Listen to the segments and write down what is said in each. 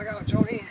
Look out, Jody.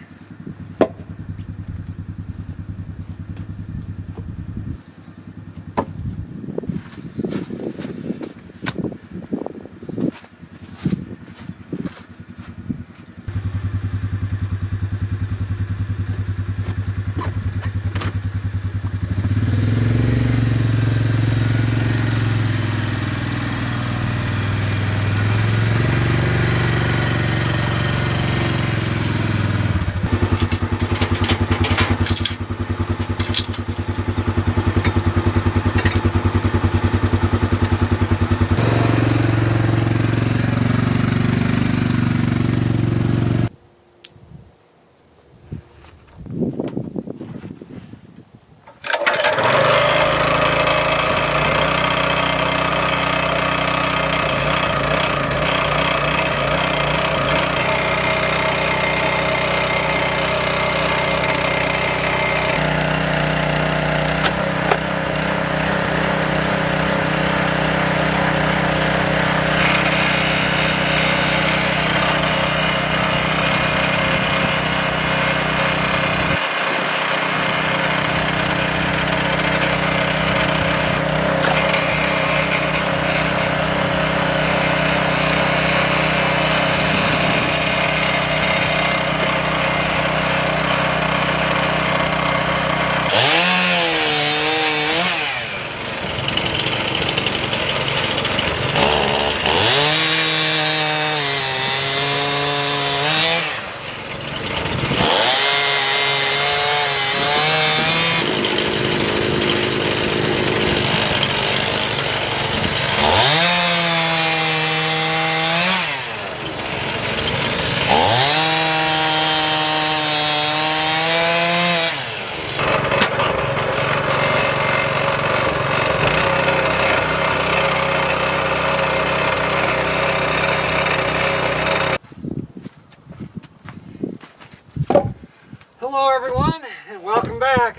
Hello everyone, and welcome back.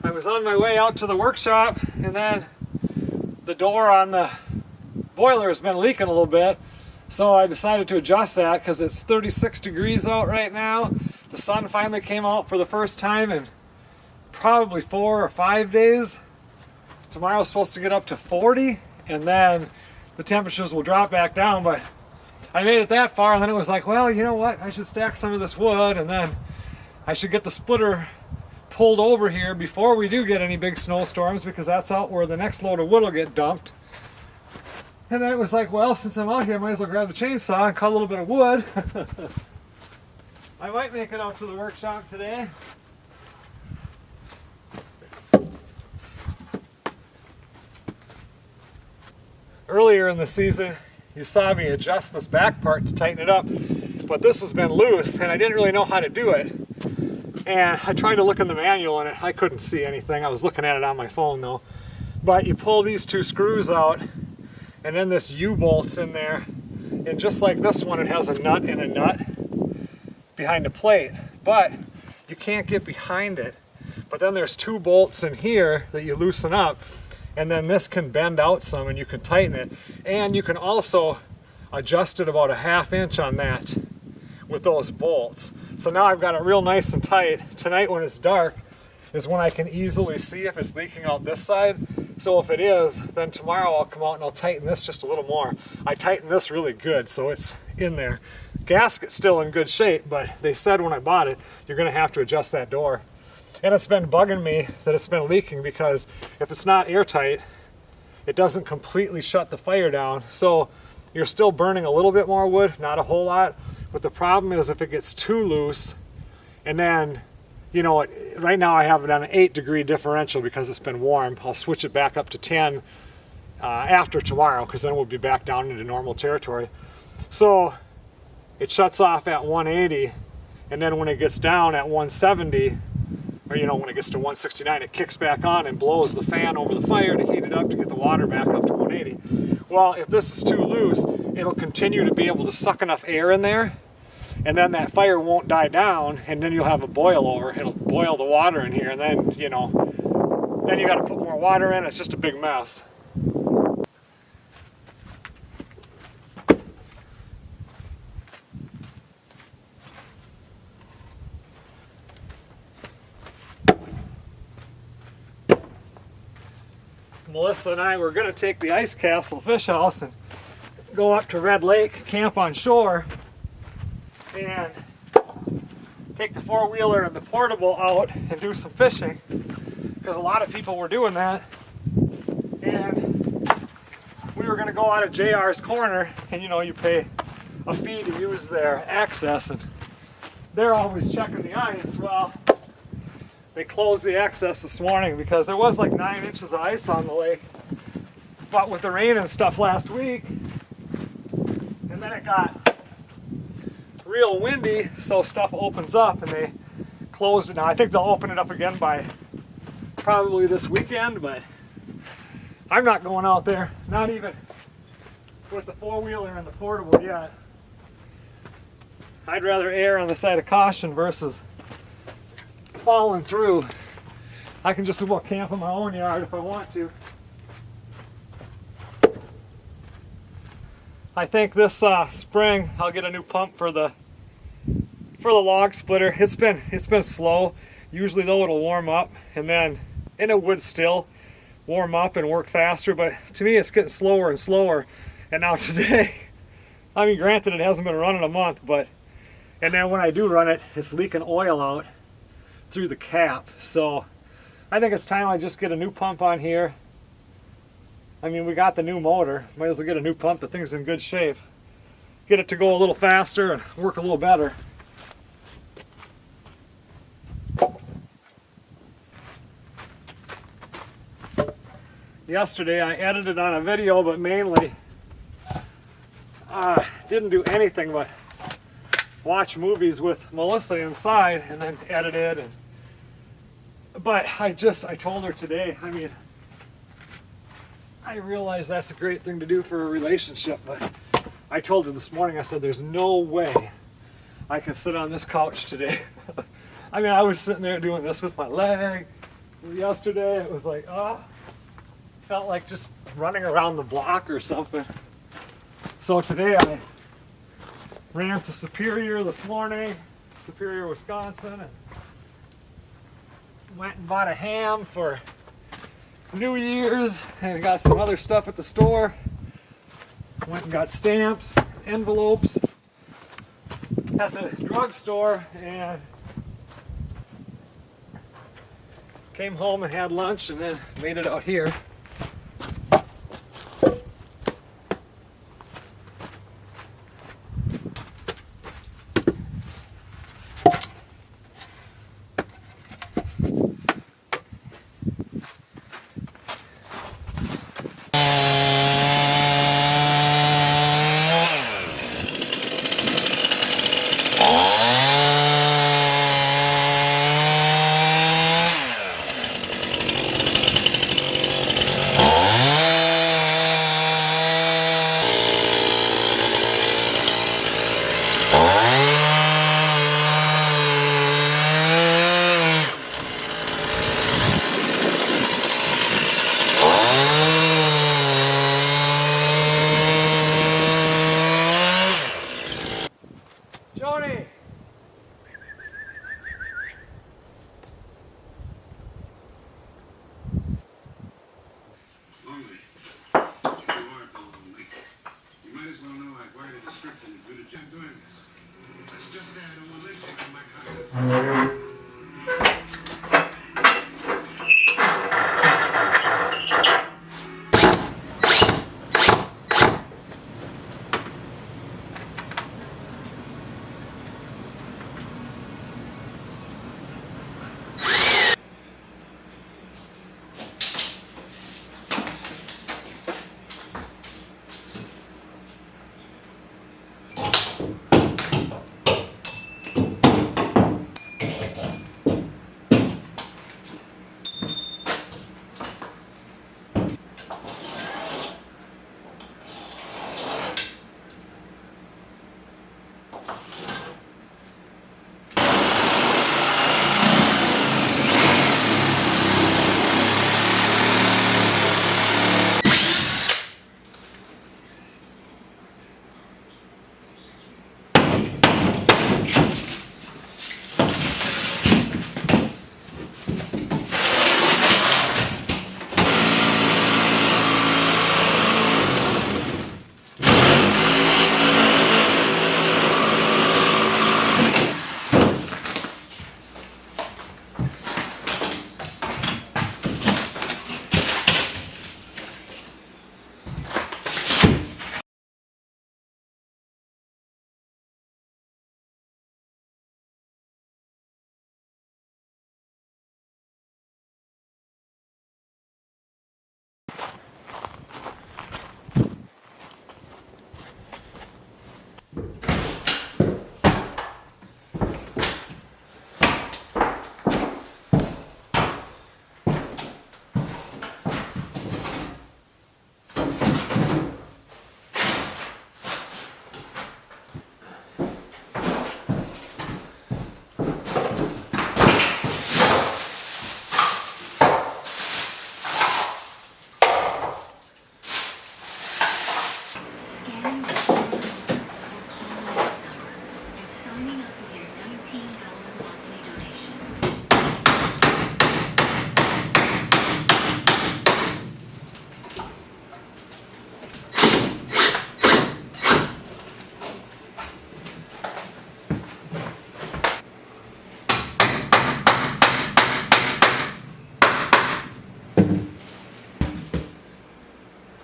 I was on my way out to the workshop, and then the door on the boiler has been leaking a little bit, so I decided to adjust that because it's 36 degrees out right now. The sun finally came out for the first time in probably 4 or 5 days. Tomorrow's supposed to get up to 40, and then the temperatures will drop back down, but I made it that far, and then it was like, well, you know what, I should stack some of this wood, and then I should get the splitter pulled over here before we do get any big snowstorms, because that's out where the next load of wood will get dumped. And then it was like, well, since I'm out here, I might as well grab the chainsaw and cut a little bit of wood. I might make it out to the workshop today. Earlier in the season, you saw me adjust this back part to tighten it up, but this has been loose and I didn't really know how to do it. And I tried to look in the manual and I couldn't see anything. I was looking at it on my phone though. But you pull these two screws out, and then this U-bolt's in there. And just like this one, it has a nut and a nut behind the plate. But you can't get behind it. But then there's two bolts in here that you loosen up. And then this can bend out some and you can tighten it. And you can also adjust it about a ½ inch on that with those bolts. So now I've got it real nice and tight. Tonight when it's dark is when I can easily see if it's leaking out this side. So if it is, then tomorrow I'll come out and I'll tighten this just a little more. I tightened this really good, so it's in there. Gasket's still in good shape, but they said when I bought it, you're gonna have to adjust that door. And it's been bugging me that it's been leaking, because if it's not airtight, it doesn't completely shut the fire down. So you're still burning a little bit more wood, not a whole lot. But the problem is if it gets too loose, and then, you know, right now I have it on an 8-degree differential because it's been warm. I'll switch it back up to 10 after tomorrow, because then we'll be back down into normal territory. So it shuts off at 180, and then when it gets down at 170, or you know, when it gets to 169, it kicks back on and blows the fan over the fire to heat it up to get the water back up to 180. Well, if this is too loose, it'll continue to be able to suck enough air in there, and then that fire won't die down, and then you'll have a boil over. It'll boil the water in here, and then, you know, then you got to put more water in. It's just a big mess. Melissa and I were going to take the Ice Castle fish house and go up to Red Lake, camp on shore, and take the four-wheeler and the portable out and do some fishing, because a lot of people were doing that. And we were going to go out of JR's Corner, and you know, you pay a fee to use their access, and they're always checking the ice. Well, they closed the access this morning because there was like 9 inches of ice on the lake, but with the rain and stuff last week, and then it got real windy, so stuff opens up, and they closed it. Now I think they'll open it up again by probably this weekend, but I'm not going out there, not even with the four-wheeler and the portable yet. I'd rather err on the side of caution versus falling through. I can just about camp in my own yard if I want to. I think this spring I'll get a new pump for the log splitter. It's been slow. Usually though it'll warm up and it would still warm up and work faster, but to me it's getting slower and slower. And now today, I mean, granted it hasn't been running a month, and then when I do run it, it's leaking oil out through the cap. So I think it's time I just get a new pump on here. I mean, we got the new motor, might as well get a new pump. The thing's in good shape. Get it to go a little faster and work a little better. Yesterday I edited on a video, but mainly didn't do anything but watch movies with Melissa inside and then edited. But I told her today, I mean, I realize that's a great thing to do for a relationship, but I told her this morning, I said, there's no way I can sit on this couch today. I mean, I was sitting there doing this with my leg. Yesterday it was like, felt like just running around the block or something. So today I ran to Superior this morning, Superior, Wisconsin, and went and bought a ham for New Year's and got some other stuff at the store. Went and got stamps, envelopes at the drugstore, and came home and had lunch and then made it out here.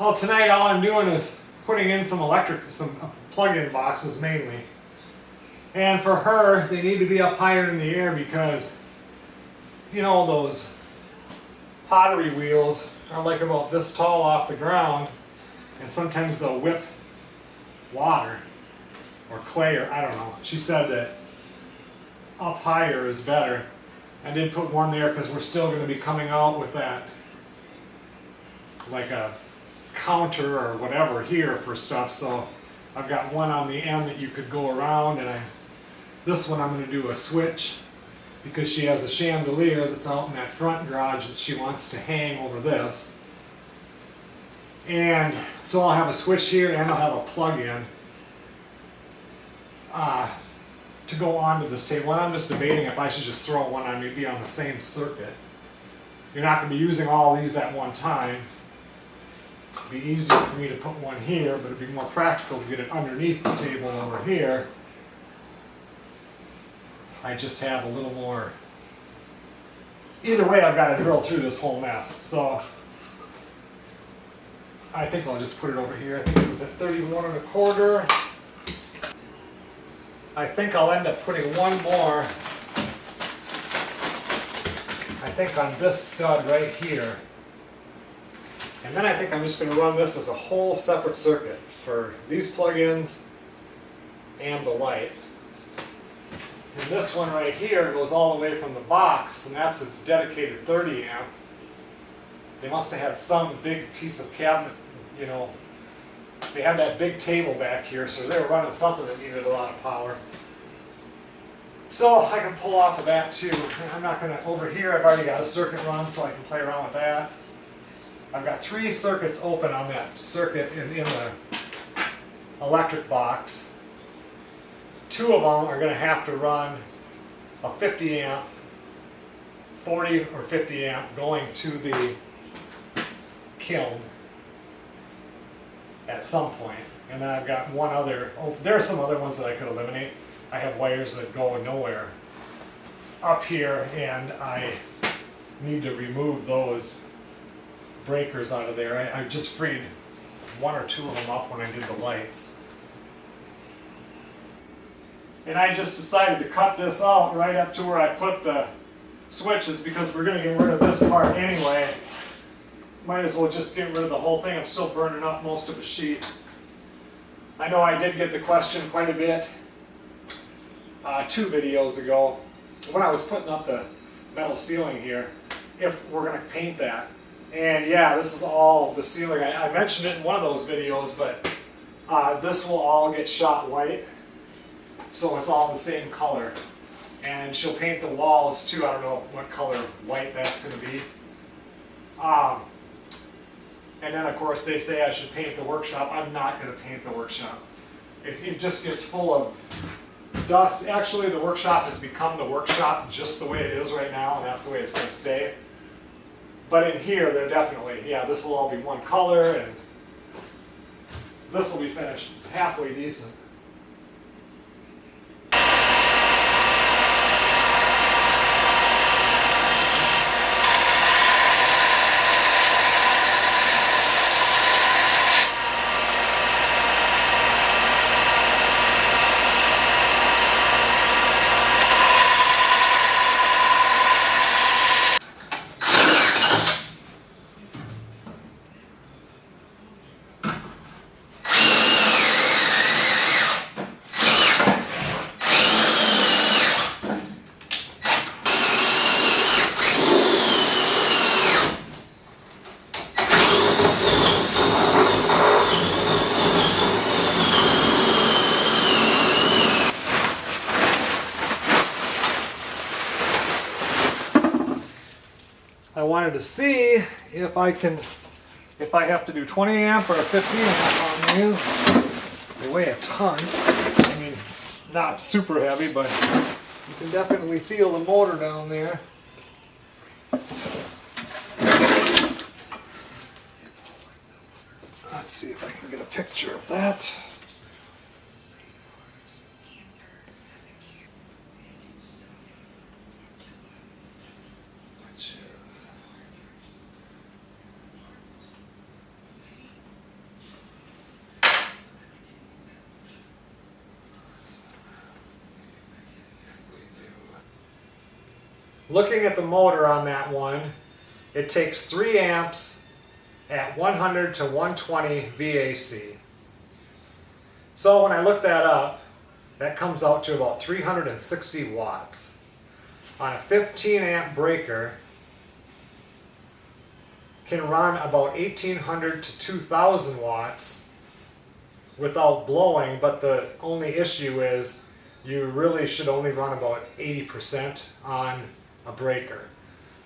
Well, tonight all I'm doing is putting in some plug-in boxes mainly. And for her, they need to be up higher in the air because, you know, those pottery wheels are like about this tall off the ground, and sometimes they'll whip water or clay, or I don't know. She said that up higher is better. I did put one there because we're still going to be coming out with that, like a counter or whatever here for stuff. So I've got one on the end that you could go around, and this one I'm going to do a switch because she has a chandelier that's out in that front garage that she wants to hang over this. And so I'll have a switch here and I'll have a plug-in to go onto this table. And I'm just debating if I should just throw one on, maybe on the same circuit. You're not going to be using all these at one time. It'd be easier for me to put one here, but it'd be more practical to get it underneath the table over here. I just have a little more. Either way, I've got to drill through this whole mess. So I think I'll just put it over here. I think it was at 31 1/4. I think I'll end up putting one more, I think on this stud right here. And then I think I'm just going to run this as a whole separate circuit for these plug-ins and the light. And this one right here goes all the way from the box, and that's a dedicated 30 amp. They must have had some big piece of cabinet, you know, they had that big table back here, so they were running something that needed a lot of power. So I can pull off of that too. I'm not going to, over here I've already got a circuit run, so I can play around with that. I've got 3 circuits open on that circuit in the electric box. 2 of them are going to have to run a 50 amp, 40 or 50 amp going to the kiln at some point. And then I've got one other, there are some other ones that I could eliminate. I have wires that go nowhere up here, and I need to remove those breakers out of there. I just freed 1 or 2 of them up when I did the lights. And I just decided to cut this out right up to where I put the switches because we're going to get rid of this part anyway. Might as well just get rid of the whole thing. I'm still burning up most of a sheet. I know I did get the question quite a bit 2 videos ago when I was putting up the metal ceiling here, if we're going to paint that. And yeah, this is all the ceiling. I mentioned it in one of those videos, but this will all get shot white, so it's all the same color. And she'll paint the walls too. I don't know what color white that's going to be. And then of course they say I should paint the workshop. I'm not going to paint the workshop. It just gets full of dust. Actually, the workshop has become the workshop just the way it is right now, and that's the way it's going to stay. But in here, they're definitely, yeah, this will all be one color, and this will be finished halfway decent. I wanted to see if I have to do 20 amp or a 50 amp on these. They weigh a ton. I mean, not super heavy, but you can definitely feel the motor down there. Let's see if I can get a picture of that. looking at the motor on that one, it takes 3 amps at 100 to 120 VAC. So when I look that up, that comes out to about 360 watts. On a 15 amp breaker, can run about 1800 to 2000 watts without blowing, but the only issue is you really should only run about 80% on a breaker.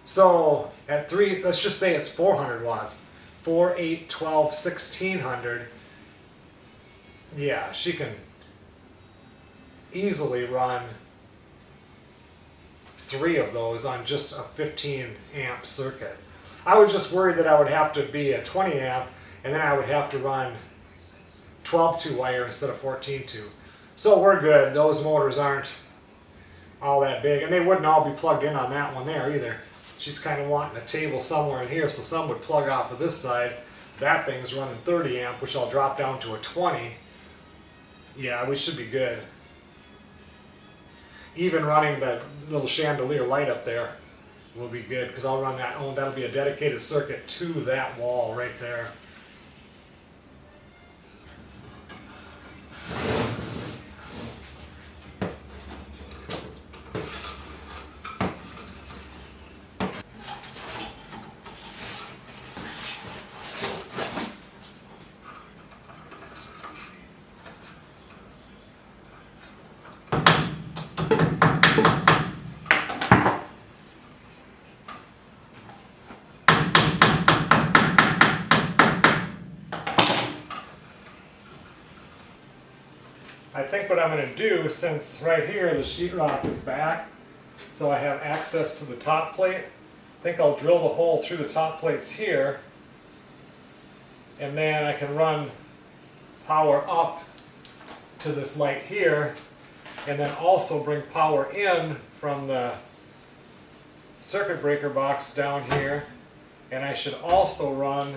So at 3, let's just say it's 400 watts. 4, 8, 12, 1600. Yeah, she can easily run 3 of those on just a 15 amp circuit. I was just worried that I would have to be a 20 amp and then I would have to run 12-2 wire instead of 14-2. So we're good. Those motors aren't all that big, and they wouldn't all be plugged in on that one there either. She's kind of wanting a table somewhere in here, so some would plug off of this side. That thing's running 30 amp, which I'll drop down to a 20. Yeah, we should be good. Even running the little chandelier light up there will be good, because I'll run that. Oh, that'll be a dedicated circuit to that wall right there. I think what I'm going to do, since right here the sheetrock is back, so I have access to the top plate, I think I'll drill the hole through the top plates here, and then I can run power up to this light here, and then also bring power in from the circuit breaker box down here, and I should also run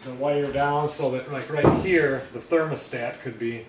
the wire down so that like right here the thermostat could be.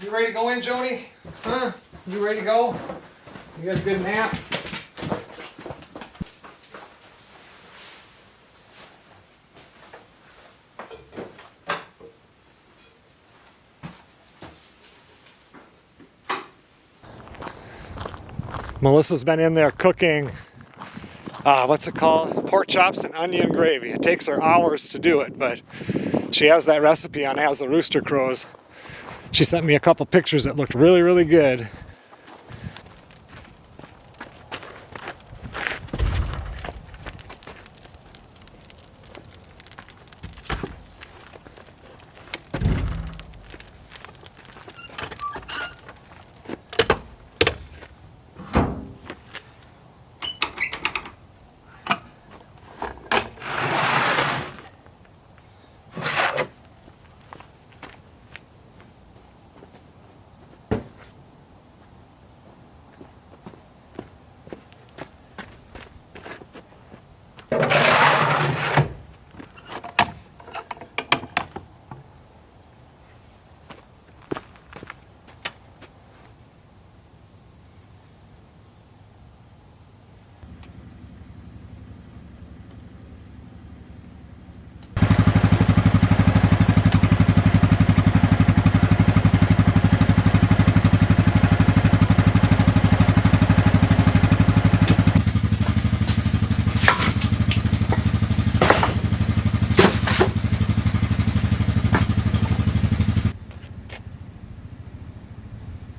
You ready to go in, Joni? Huh? You ready to go? You got a good nap? Melissa's been in there cooking, what's it called? Pork chops and onion gravy. It takes her hours to do it, but she has that recipe on As the Rooster Crows. She sent me a couple pictures that looked really, really good.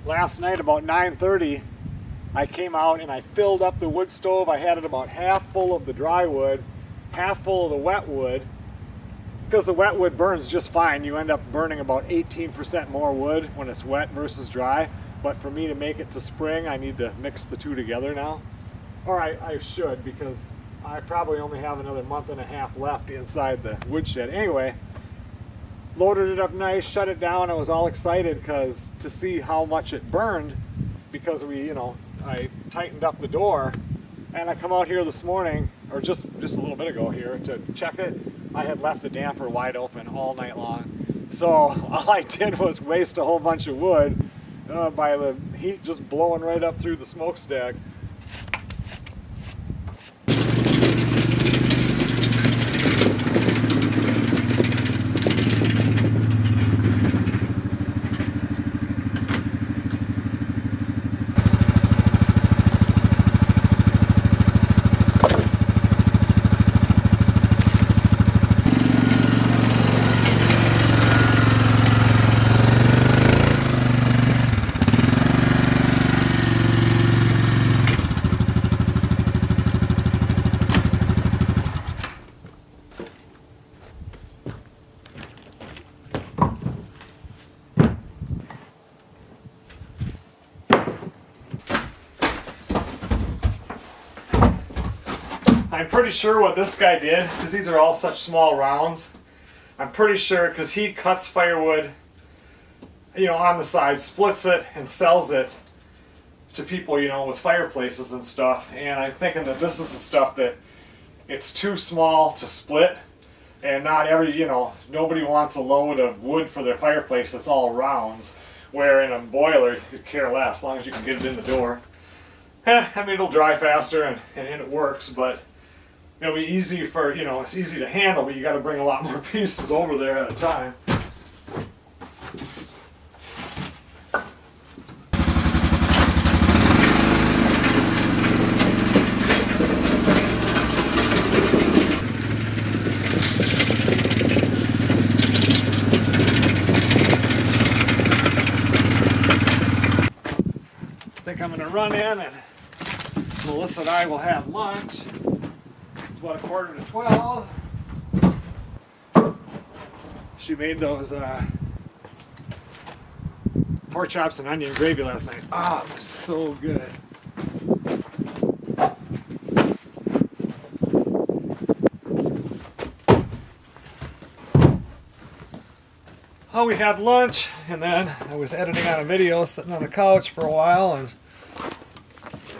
last night about 9:30, I came out and I filled up the wood stove. I had it about half full of the dry wood, half full of the wet wood. Because the wet wood burns just fine. You end up burning about 18% more wood when it's wet versus dry. But for me to make it to spring, I need to mix the two together now. Or I should, because I probably only have another month and a half left inside the woodshed. Anyway, loaded it up nice, shut it down. I was all excited because to see how much it burned, because I tightened up the door, and I come out here this morning, or just a little bit ago here, to check it. I had left the damper wide open all night long. So all I did was waste a whole bunch of wood by the heat just blowing right up through the smokestack. I'm pretty sure what this guy did, because these are all such small rounds, I'm pretty sure because he cuts firewood, on the side, splits it and sells it to people, with fireplaces and stuff. And I'm thinking that this is the stuff that it's too small to split, and not nobody wants a load of wood for their fireplace that's all rounds, where in a boiler you could care less, as long as you can get it in the door. It'll dry faster and it works, but it'll be easy for, it's easy to handle, but you got to bring a lot more pieces over there at a time. I think I'm going to run in and Melissa and I will have lunch. It's about 11:45. She made those pork chops and onion gravy last night. Ah, it was so good. Oh, we had lunch, and then I was editing on a video sitting on the couch for a while and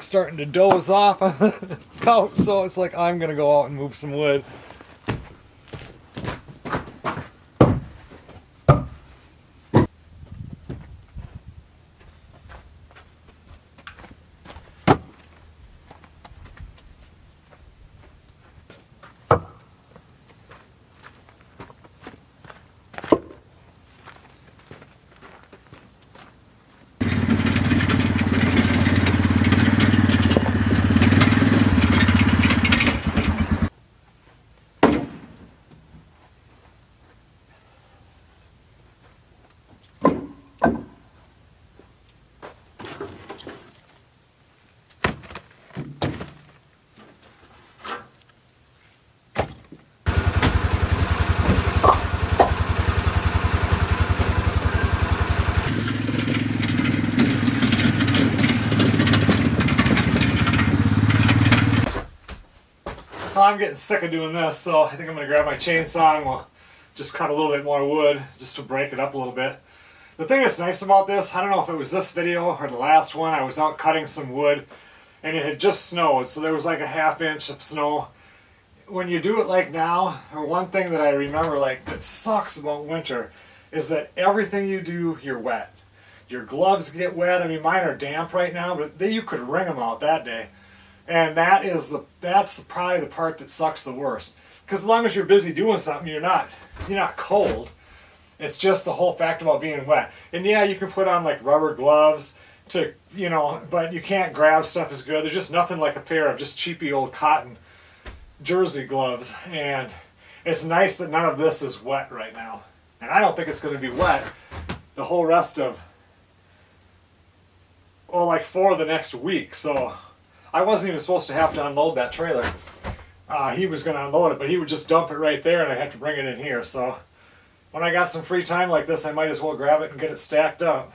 starting to doze off on the couch, so it's like I'm gonna go out and move some wood. I'm getting sick of doing this, so I think I'm going to grab my chainsaw and we'll just cut a little bit more wood just to break it up a little bit. The thing that's nice about this, I don't know if it was this video or the last one, I was out cutting some wood and it had just snowed, so there was like a ½ inch of snow. When you do it like now, or one thing that I remember that sucks about winter is that everything you do, you're wet. Your gloves get wet. I mean, mine are damp right now, but you could wring them out that day. And that's probably the part that sucks the worst. Because as long as you're busy doing something, you're not cold. It's just the whole fact about being wet. And yeah, you can put on like rubber gloves to, but you can't grab stuff as good. There's just nothing like a pair of just cheapy old cotton jersey gloves. And it's nice that none of this is wet right now. And I don't think it's going to be wet the whole rest of well, like for the next week. So I wasn't even supposed to have to unload that trailer. He was going to unload it, but he would just dump it right there and I'd have to bring it in here. So when I got some free time like this, I might as well grab it and get it stacked up.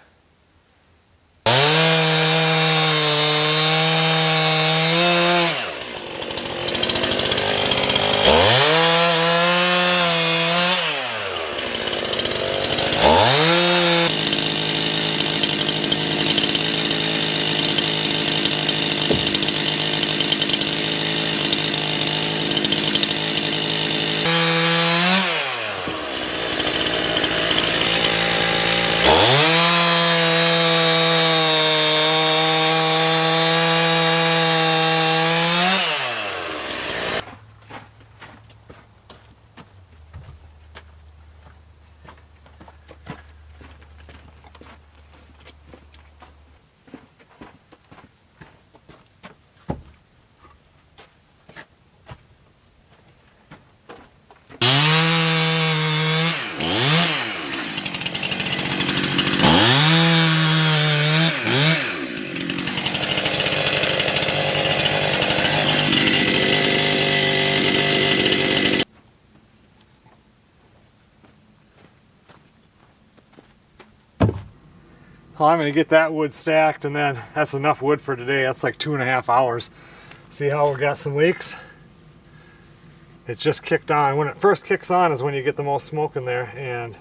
Well, I'm going to get that wood stacked, and then that's enough wood for today. That's like 2.5 hours. See how we got some leaks? It just kicked on. When it first kicks on is when you get the most smoke in there, and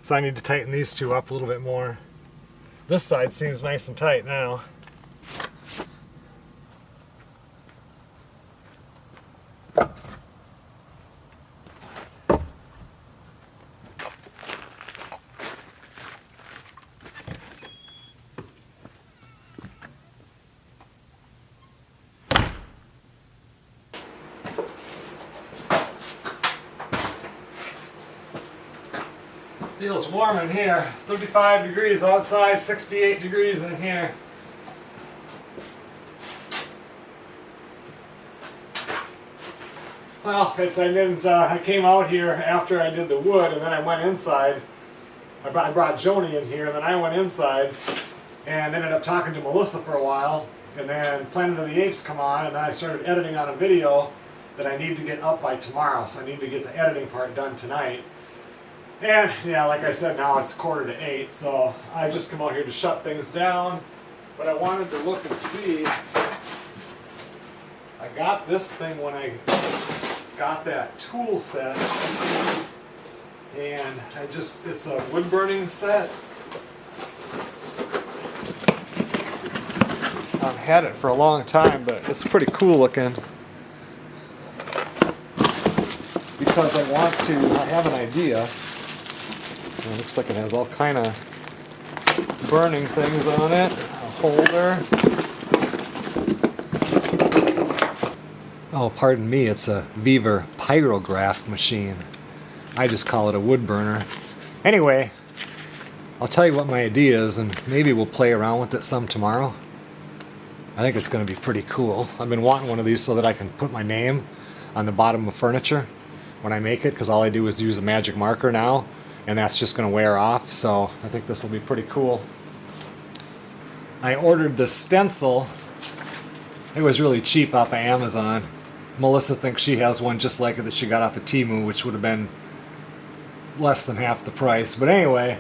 so I need to tighten these two up a little bit more. This side seems nice and tight now. Feels warm in here. 35 degrees outside, 68 degrees in here. Well, I came out here after I did the wood, and then I went inside. I brought Joni in here, and then I went inside and ended up talking to Melissa for a while, and then Planet of the Apes come on, and then I started editing on a video that I need to get up by tomorrow, so I need to get the editing part done tonight. And yeah, like I said, now it's 7:45, so I just come out here to shut things down. But I wanted to look and see. I got this thing when I got that tool set, and it's a wood burning set. I've had it for a long time, but it's pretty cool looking. Because I have an idea. It looks like it has all kind of burning things on it. A holder. Oh, pardon me, it's a Beaver pyrograph machine. I just call it a wood burner. Anyway, I'll tell you what my idea is, and maybe we'll play around with it some tomorrow. I think it's going to be pretty cool. I've been wanting one of these so that I can put my name on the bottom of furniture when I make it, because all I do is use a magic marker now. And that's just going to wear off, so I think this will be pretty cool. I ordered the stencil. It was really cheap off of Amazon. Melissa thinks she has one just like it that she got off of Temu, which would have been less than half the price. But anyway,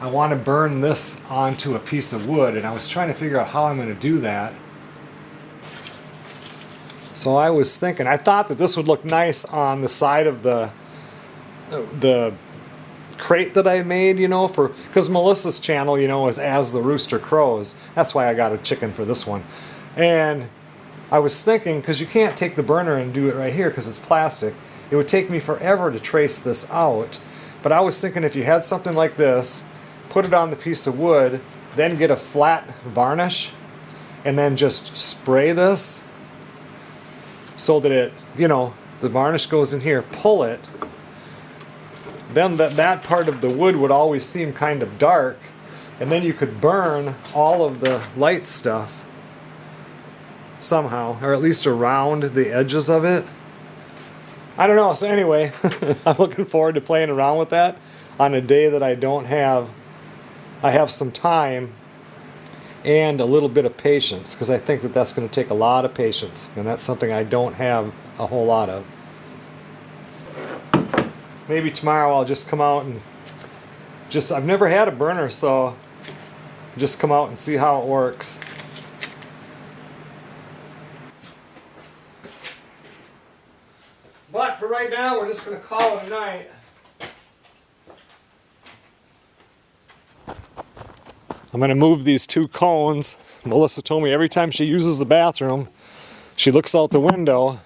I want to burn this onto a piece of wood, and I was trying to figure out how I'm going to do that. So I was thinking, I thought that this would look nice on the side of the crate that I made, because Melissa's channel, is As the Rooster Crows. That's why I got a chicken for this one. And I was thinking, because you can't take the burner and do it right here because it's plastic, it would take me forever to trace this out. But I was thinking if you had something like this, put it on the piece of wood, then get a flat varnish, and then just spray this so that it, the varnish goes in here, pull it, then that part of the wood would always seem kind of dark, and then you could burn all of the light stuff somehow, or at least around the edges of it. I don't know. So anyway, I'm looking forward to playing around with that on a day that I have some time, and a little bit of patience, because I think that that's going to take a lot of patience, and that's something I don't have a whole lot of. Maybe tomorrow I'll just come out and I've never had a burner, so just come out and see how it works. But for right now, we're just going to call it a night. I'm going to move these 2 cones. Melissa told me every time she uses the bathroom, she looks out the window.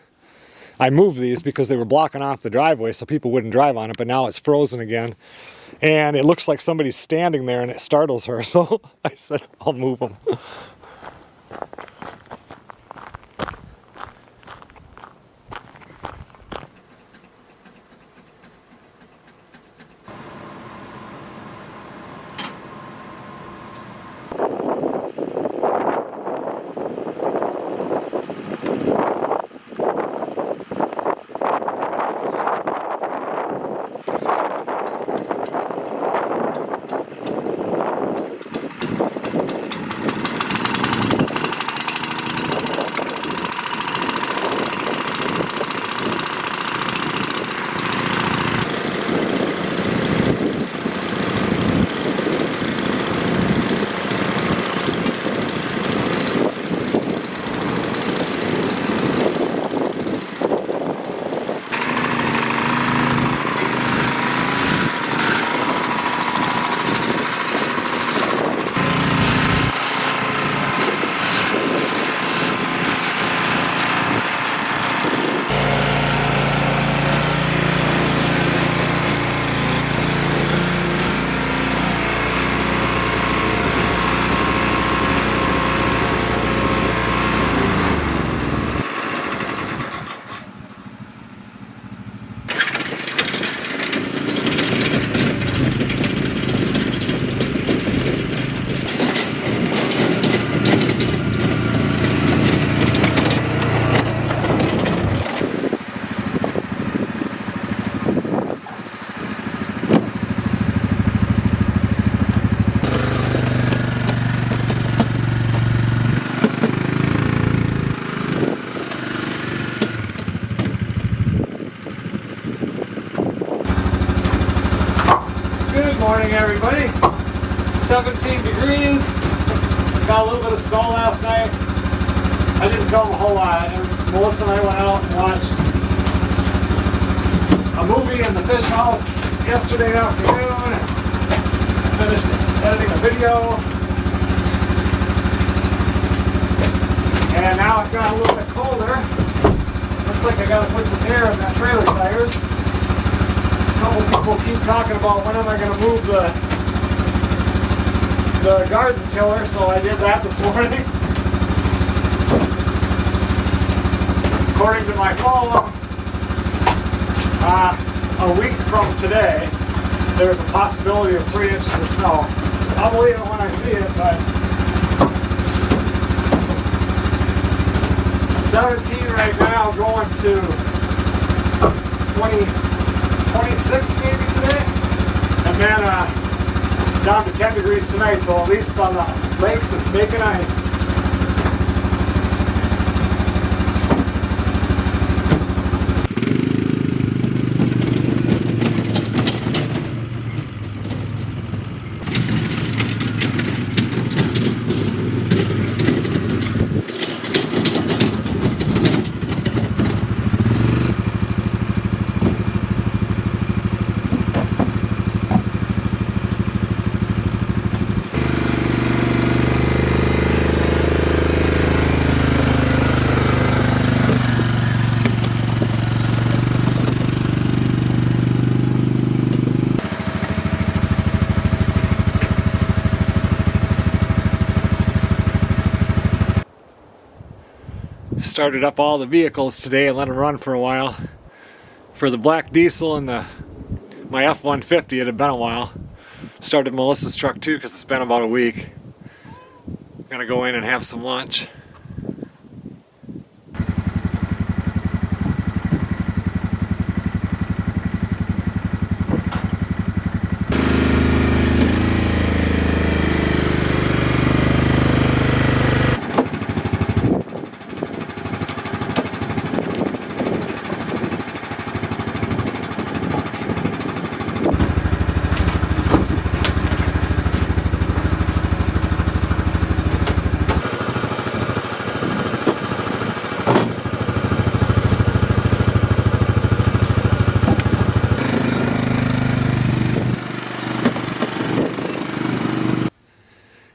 I moved these because they were blocking off the driveway so people wouldn't drive on it, but now it's frozen again. And it looks like somebody's standing there and it startles her, so I said I'll move them. Morning, everybody. 17 degrees. Got a little bit of snow last night. I didn't film a whole lot. Melissa and I went out and watched a movie in the fish house yesterday afternoon. Finished editing a video. And now it got a little bit colder. Looks like I gotta put some air in that trailer tires. A couple people keep talking about when am I going to move the garden tiller, so I did that this morning. According to my phone, a week from today, there's a possibility of 3 inches of snow. I'll believe it when I see it, but 17 right now, going to 26 maybe today, and then down to 10 degrees tonight, so at least on the lakes it's making ice. Started up all the vehicles today and let them run for a while. For the black diesel and my F-150, it had been a while. Started Melissa's truck too because it's been about a week. I'm gonna go in and have some lunch.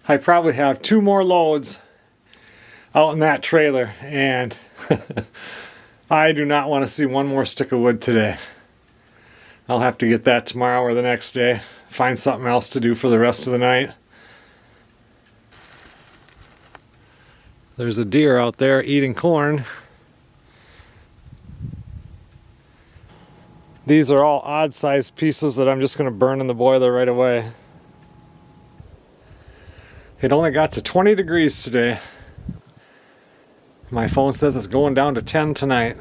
I probably have 2 more loads out in that trailer, and I do not want to see one more stick of wood today. I'll have to get that tomorrow or the next day. Find something else to do for the rest of the night. There's a deer out there eating corn. These are all odd-sized pieces that I'm just going to burn in the boiler right away. It only got to 20 degrees today. My phone says it's going down to 10 tonight.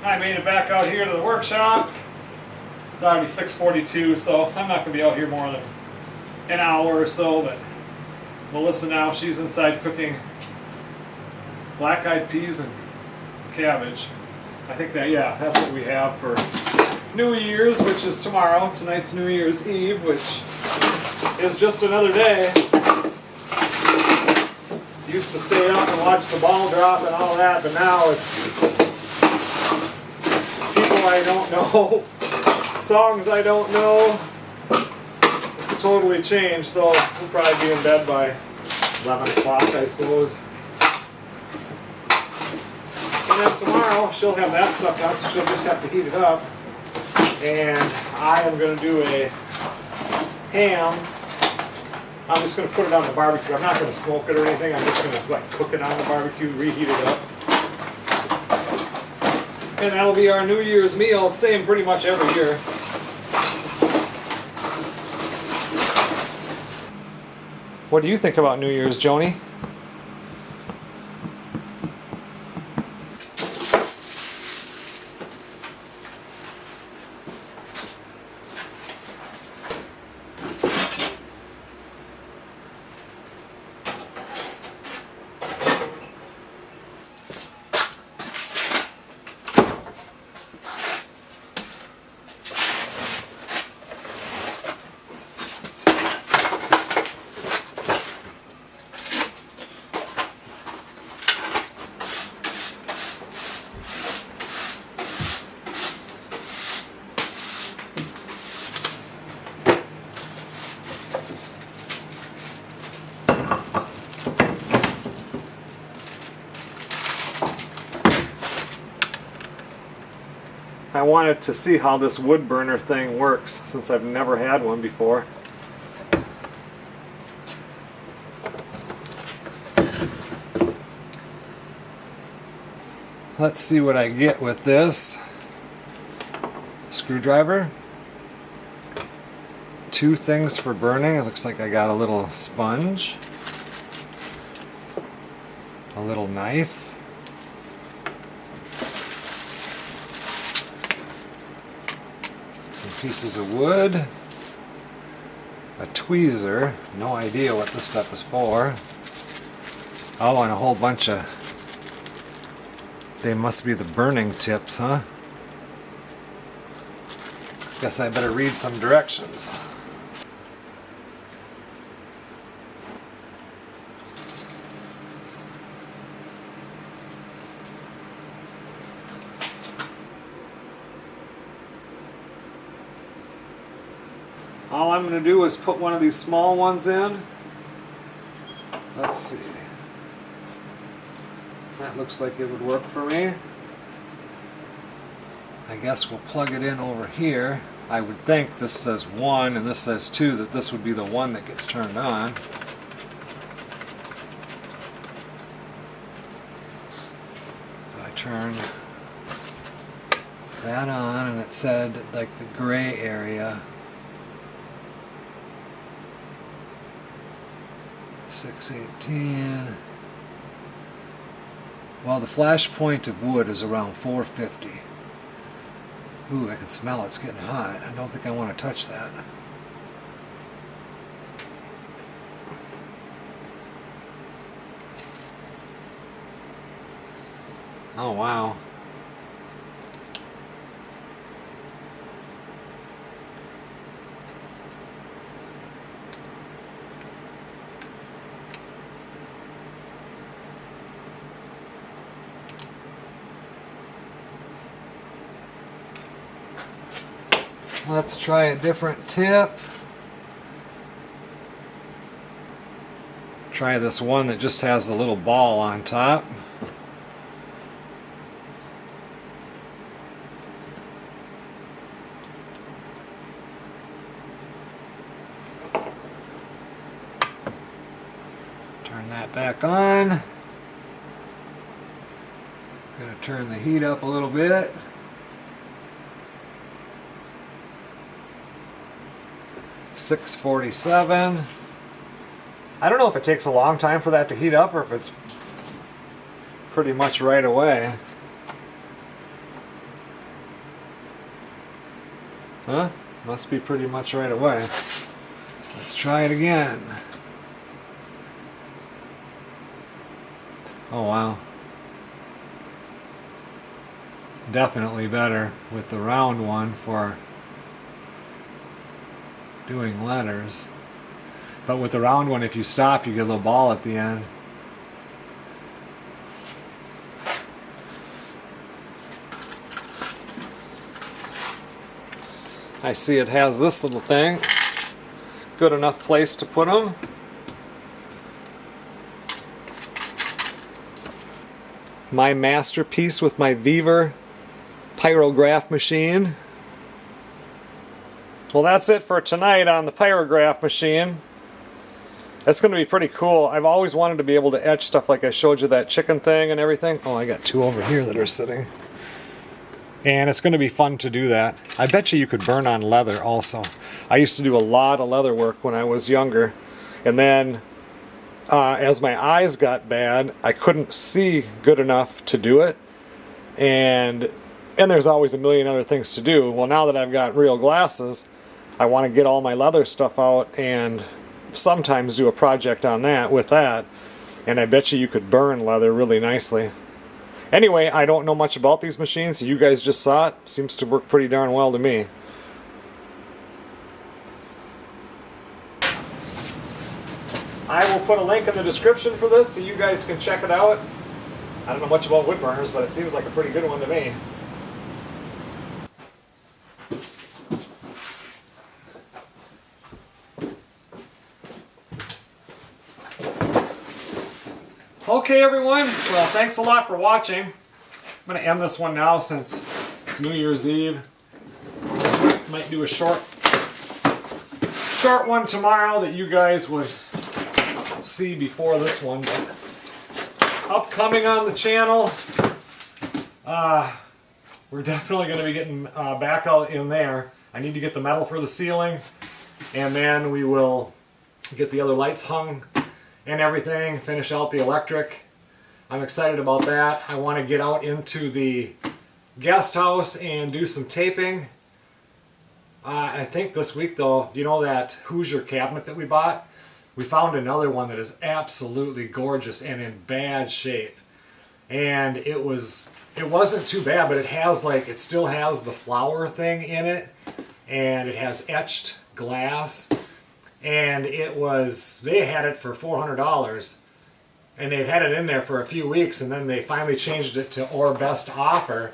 I made it back out here to the workshop. It's already 6:42, so I'm not going to be out here more than an hour or so, but Melissa now, she's inside cooking black-eyed peas and cabbage. I think that, yeah, that's what we have for New Year's, which is tomorrow. Tonight's New Year's Eve, which is just another day. Used to stay up and watch the ball drop and all that, but now it's people I don't know, songs I don't know. It's totally changed, so we'll probably be in bed by 11 o'clock, I suppose. And then tomorrow, she'll have that stuff done, so she'll just have to heat it up. And I am going to do a ham. I'm just going to put it on the barbecue. I'm not going to smoke it or anything. I'm just going to like cook it on the barbecue, reheat it up. And that'll be our New Year's meal. It's the same pretty much every year. What do you think about New Year's, Joni? I wanted to see how this wood burner thing works since I've never had one before. Let's see what I get with this. Screwdriver. 2 things for burning. It looks like I got a little sponge. A little knife. Some pieces of wood, a tweezer, no idea what this stuff is for. Oh, and a whole bunch of, they must be the burning tips, huh? Guess I better read some directions. All I'm going to do is put one of these small ones in. Let's see. That looks like it would work for me. I guess we'll plug it in over here. I would think this says 1 and this says 2, that this would be the one that gets turned on. I turned that on and it said like the gray area. 618. Well, the flash point of wood is around 450. Ooh, I can smell it's getting hot. I don't think I want to touch that. Oh, wow. Let's try a different tip. Try this one that just has the little ball on top. Turn that back on. Gonna turn the heat up a little bit. $647. I don't know if it takes a long time for that to heat up or if it's pretty much right away. Huh? Must be pretty much right away. Let's try it again. Oh wow. Definitely better with the round one for doing letters. But with the round one, if you stop, you get a little ball at the end. I see it has this little thing. Good enough place to put them. My masterpiece with my Weaver pyrograph machine. Well, that's it for tonight on the pyrograph machine. That's going to be pretty cool. I've always wanted to be able to etch stuff like I showed you, that chicken thing and everything. Oh, I got two over here that are sitting. And it's going to be fun to do that. I bet you could burn on leather also. I used to do a lot of leather work when I was younger. And then as my eyes got bad, I couldn't see good enough to do it. And there's always a million other things to do. Well, now that I've got real glasses, I want to get all my leather stuff out and sometimes do a project on that with that. And I bet you could burn leather really nicely. Anyway, I don't know much about these machines. You guys just saw it. Seems to work pretty darn well to me. I will put a link in the description for this so you guys can check it out. I don't know much about wood burners, but it seems like a pretty good one to me. Okay everyone, well thanks a lot for watching. I'm going to end this one now since it's New Year's Eve. Might do a short one tomorrow that you guys would see before this one. But upcoming on the channel, we're definitely going to be getting back out in there. I need to get the metal for the ceiling, and then we will get the other lights hung and everything, finish out the electric. I'm excited about that. I want to get out into the guest house and do some taping. I think this week though, you know that Hoosier cabinet that we bought? We found another one that is absolutely gorgeous and in bad shape. And it wasn't too bad, but it still has the flower thing in it, and it has etched glass. And they had it for $400, and they've had it in there for a few weeks, and then they finally changed it to or best offer.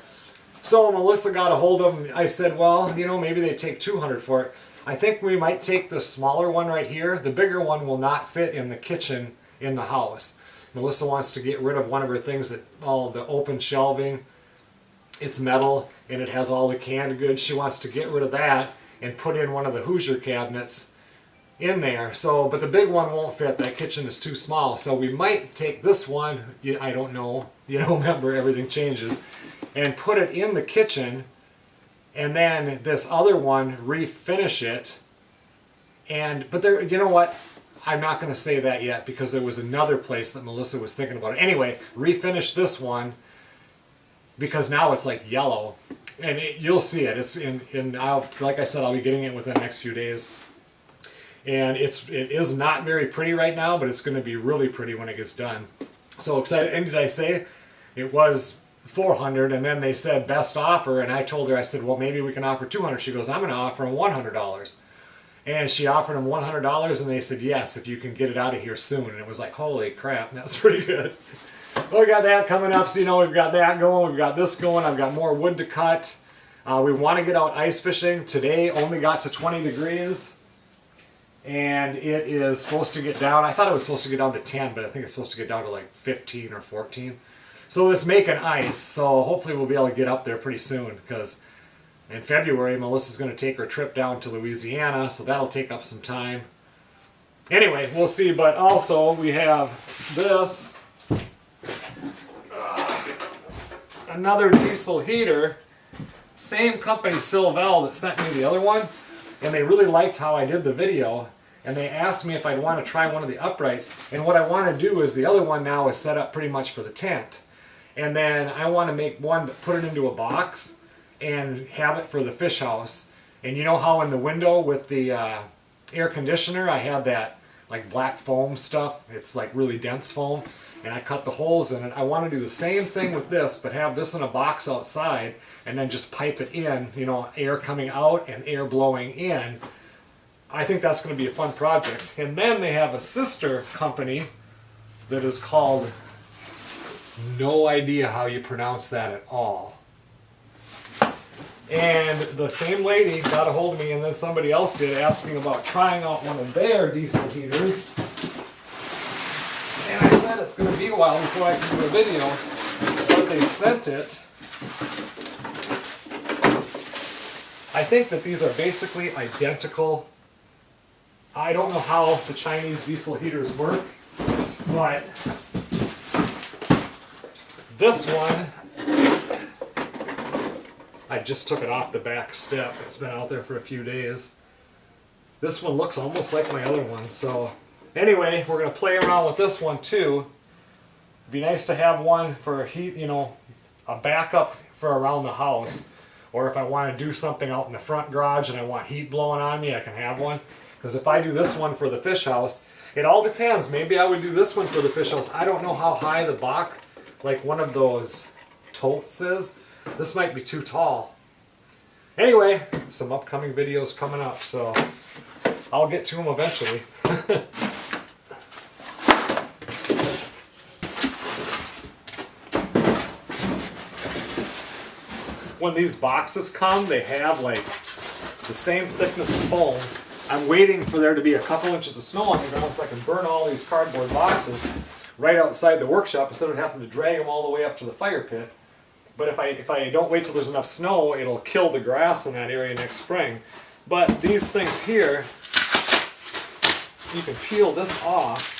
So Melissa got a hold of them. I said, well, you know, maybe they take $200 for it. I think we might take the smaller one right here. The bigger one will not fit in the kitchen in the house. Melissa wants to get rid of one of her things, that all the open shelving. It's metal and it has all the canned goods. She wants to get rid of that and put in one of the Hoosier cabinets in there. So, but the big one won't fit. That kitchen is too small. So we might take this one, I don't know, you know, remember everything changes, and put it in the kitchen, and then this other one refinish it. But there, you know what? I'm not going to say that yet because there was another place that Melissa was thinking about it. Anyway, refinish this one because now it's like yellow, and you'll see it. It's like I said, I'll be getting it within the next few days. And it is not very pretty right now, but it's going to be really pretty when it gets done. So excited. And did I say it was $400, and then they said best offer, and I told her, I said, well, maybe we can offer $200. She goes, I'm going to offer them $100. And she offered them $100, and they said, yes, if you can get it out of here soon. And it was like, holy crap, that's pretty good. Well, we got that coming up, so you know, we've got that going, we've got this going, I've got more wood to cut. We want to get out ice fishing. Today only got to 20 degrees. And it is supposed to get down. I thought it was supposed to get down to 10, but I think it's supposed to get down to like 15 or 14. So it's making ice. So hopefully we'll be able to get up there pretty soon, because in February, Melissa's going to take her trip down to Louisiana. So that'll take up some time. Anyway, we'll see. But also we have this. Another diesel heater. Same company, Silvel, that sent me the other one. And they really liked how I did the video. And they asked me if I'd want to try one of the uprights. And what I want to do is, the other one now is set up pretty much for the tent. And then I want to make one that put it into a box and have it for the fish house. And you know how in the window with the air conditioner I had that like black foam stuff? It's like really dense foam. And I cut the holes in it. I want to do the same thing with this, but have this in a box outside and then just pipe it in, you know, air coming out and air blowing in. I think that's going to be a fun project. And then they have a sister company that is called, no idea how you pronounce that at all. And the same lady got a hold of me, and then somebody else did, asking about trying out one of their diesel heaters. And I said it's going to be a while before I can do a video, but they sent it. I think that these are basically identical. I don't know how the Chinese diesel heaters work, but this one, I just took it off the back step. It's been out there for a few days. This one looks almost like my other one, so anyway, we're going to play around with this one too. It'd be nice to have one for heat, you know, a backup for around the house. Or if I want to do something out in the front garage and I want heat blowing on me, I can have one. Because if I do this one for the fish house, it all depends. Maybe I would do this one for the fish house. I don't know how high the box, like one of those totes is. This might be too tall. Anyway, some upcoming videos coming up, so I'll get to them eventually. When these boxes come, they have like the same thickness of foam. I'm waiting for there to be a couple inches of snow on the ground so I can burn all these cardboard boxes right outside the workshop instead of having to drag them all the way up to the fire pit. But if I don't wait till there's enough snow, it'll kill the grass in that area next spring. But these things here, you can peel this off.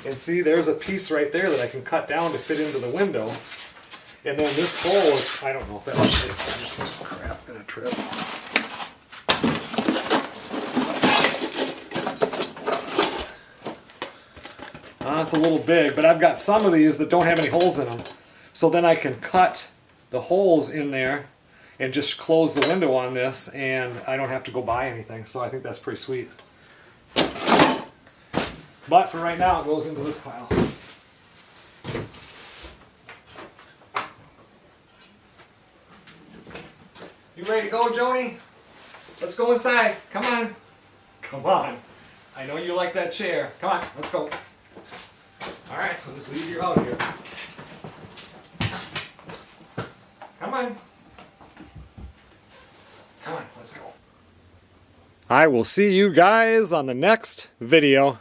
And see, there's a piece right there that I can cut down to fit into the window. And then this hole is, I don't know if that's the case. This is crap in a trip. It's a little big, but I've got some of these that don't have any holes in them. So then I can cut the holes in there and just close the window on this, and I don't have to go buy anything. So I think that's pretty sweet. But for right now, it goes into this pile. You ready to go, Joni? Let's go inside. Come on. Come on. I know you like that chair. Come on, let's go. All right, I'll just leave you out here. Come on. Come on, let's go. I will see you guys on the next video.